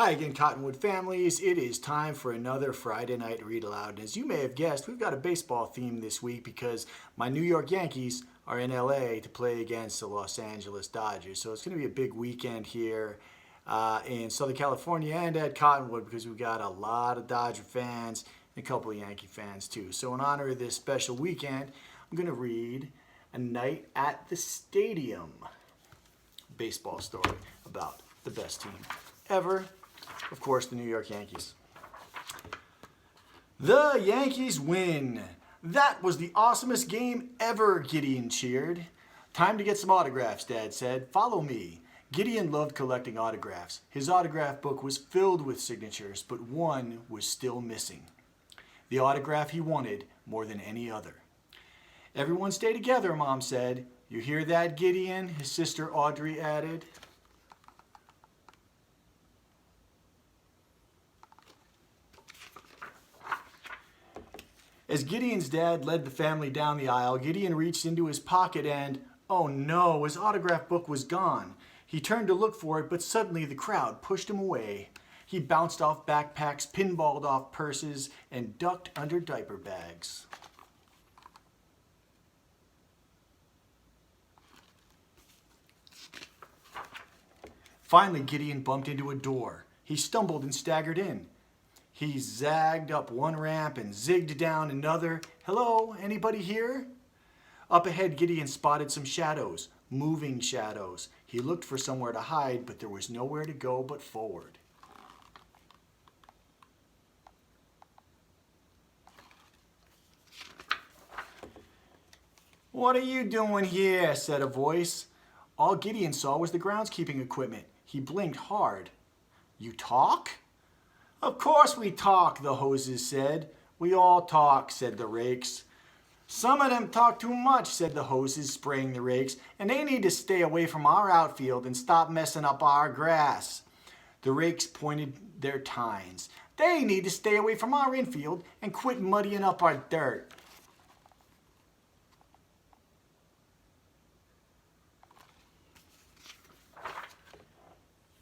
Hi again, Cottonwood families. It is time for another Friday night read aloud. And as you may have guessed, we've got a baseball theme this week because my New York Yankees are in LA to play against the Los Angeles Dodgers. So it's going to be a big weekend here in Southern California and at Cottonwood because we've got a lot of Dodger fans and a couple of Yankee fans too. So in honor of this special weekend, I'm going to read A Night at the Stadium baseball story about the best team ever. Of course, the New York Yankees. The Yankees win. That was the awesomest game ever, Gideon cheered. Time to get some autographs, Dad said. Follow me. Gideon loved collecting autographs. His autograph book was filled with signatures, but one was still missing. The autograph he wanted more than any other. Everyone stay together, Mom said. You hear that, Gideon? His sister Audrey added. As Gideon's dad led the family down the aisle, Gideon reached into his pocket and, oh no, his autograph book was gone. He turned to look for it, but suddenly the crowd pushed him away. He bounced off backpacks, pinballed off purses, and ducked under diaper bags. Finally, Gideon bumped into a door. He stumbled and staggered in. He zagged up one ramp and zigged down another. Hello, anybody here? Up ahead, Gideon spotted some shadows, moving shadows. He looked for somewhere to hide, but there was nowhere to go but forward. What are you doing here? Said a voice. All Gideon saw was the groundskeeping equipment. He blinked hard. You talk? Of course we talk, the hoses said. We all talk, said the rakes. Some of them talk too much, said the hoses, spraying the rakes, and they need to stay away from our outfield and stop messing up our grass. The rakes pointed their tines. They need to stay away from our infield and quit muddying up our dirt.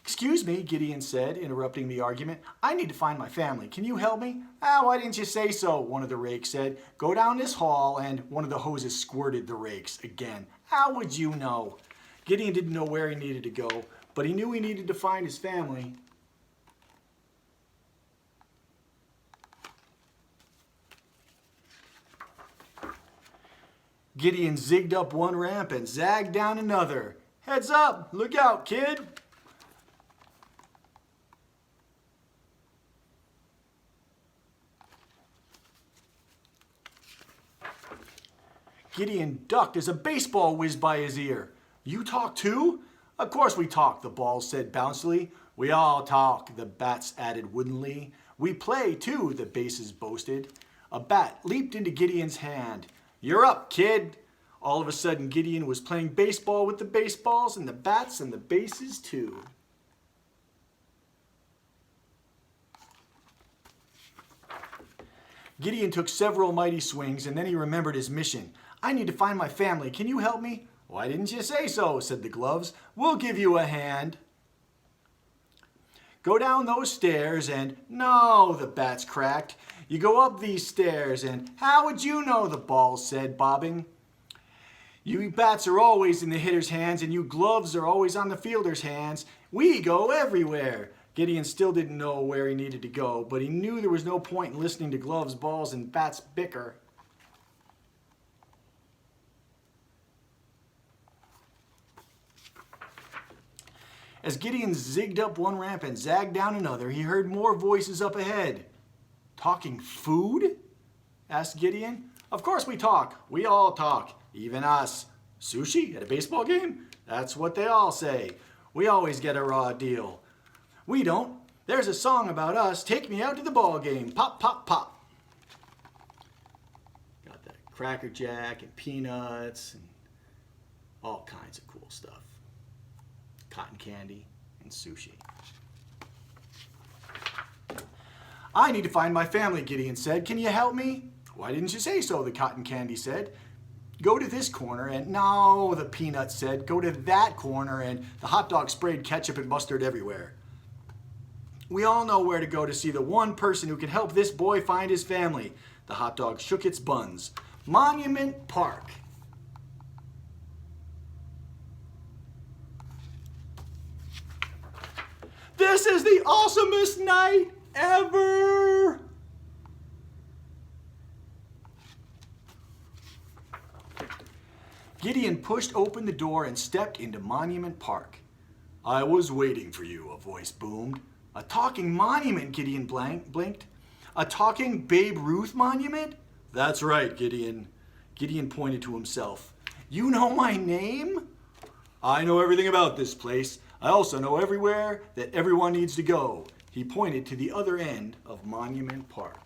Excuse me, Gideon said, interrupting the argument. I need to find my family. Can you help me? Why didn't you say so? One of the rakes said. Go down this hall, and one of the hoses squirted the rakes again. How would you know? Gideon didn't know where he needed to go, but he knew he needed to find his family. Gideon zigged up one ramp and zagged down another. Heads up! Look out, kid! Gideon ducked as a baseball whizzed by his ear. You talk too? Of course we talk, the ball said bouncily. We all talk, the bats added woodenly. We play too, the bases boasted. A bat leaped into Gideon's hand. You're up, kid. All of a sudden, Gideon was playing baseball with the baseballs and the bats and the bases too. Gideon took several mighty swings and then he remembered his mission. I need to find my family. Can you help me? Why didn't you say so? Said the gloves. We'll give you a hand. Go down those stairs and, no, the bats cracked. You go up these stairs and, how would you know, the balls said, bobbing. You bats are always in the hitter's hands and you gloves are always on the fielder's hands. We go everywhere. Gideon still didn't know where he needed to go, but he knew there was no point in listening to gloves, balls, and bats bicker. As Gideon zigged up one ramp and zagged down another, he heard more voices up ahead. Talking food? Asked Gideon. Of course we talk. We all talk. Even us. Sushi at a baseball game? That's what they all say. We always get a raw deal. We don't. There's a song about us. Take me out to the ball game. Pop, pop, pop. Got that Cracker Jack and peanuts and all kinds of cool stuff. Cotton candy and sushi. I need to find my family, Gideon said. Can you help me? Why didn't you say so? The cotton candy said. Go to this corner and, no, the peanut said. Go to that corner and the hot dog sprayed ketchup and mustard everywhere. We all know where to go to see the one person who can help this boy find his family. The hot dog shook its buns. Monument Park. This is the awesomest night ever! Gideon pushed open the door and stepped into Monument Park. I was waiting for you, a voice boomed. A talking monument, Gideon blinked. A talking Babe Ruth monument? That's right, Gideon. Gideon pointed to himself. You know my name? I know everything about this place. I also know everywhere that everyone needs to go. He pointed to the other end of Monument Park.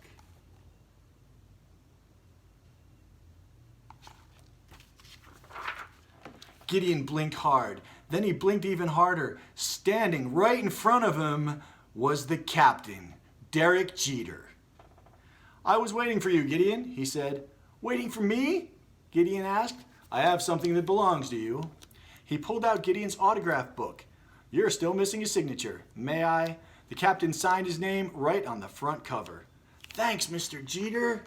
Gideon blinked hard. Then he blinked even harder. Standing right in front of him was the captain, Derek Jeter. I was waiting for you, Gideon, he said. Waiting for me? Gideon asked. I have something that belongs to you. He pulled out Gideon's autograph book. You're still missing a signature. May I? The captain signed his name right on the front cover. Thanks, Mr. Jeter.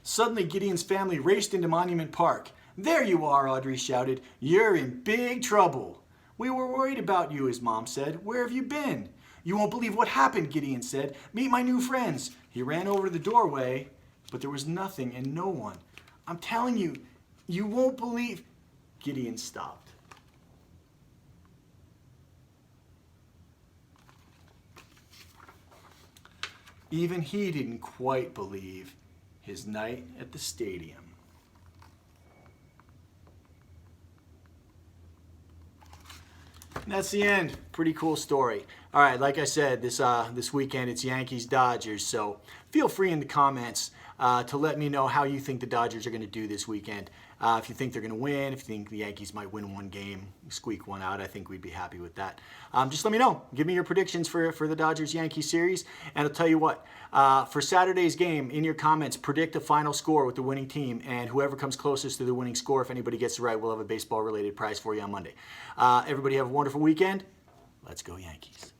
Suddenly, Gideon's family raced into Monument Park. There you are, Audrey shouted. You're in big trouble. We were worried about you, his mom said. Where have you been? You won't believe what happened, Gideon said. Meet my new friends. He ran over to the doorway, but there was nothing and no one. I'm telling you, you won't believe. Gideon stopped. Even he didn't quite believe his night at the stadium. And that's the end. Pretty cool story. All right, like I said, this weekend it's Yankees-Dodgers, so feel free in the comments to let me know how you think the Dodgers are going to do this weekend. If you think they're going to win, if you think the Yankees might win one game, squeak one out, I think we'd be happy with that. Just let me know. Give me your predictions for the Dodgers-Yankees series. And I'll tell you what, for Saturday's game, in your comments, predict the final score with the winning team. And whoever comes closest to the winning score, if anybody gets it right, we'll have a baseball-related prize for you on Monday. Everybody have a wonderful weekend. Let's go Yankees.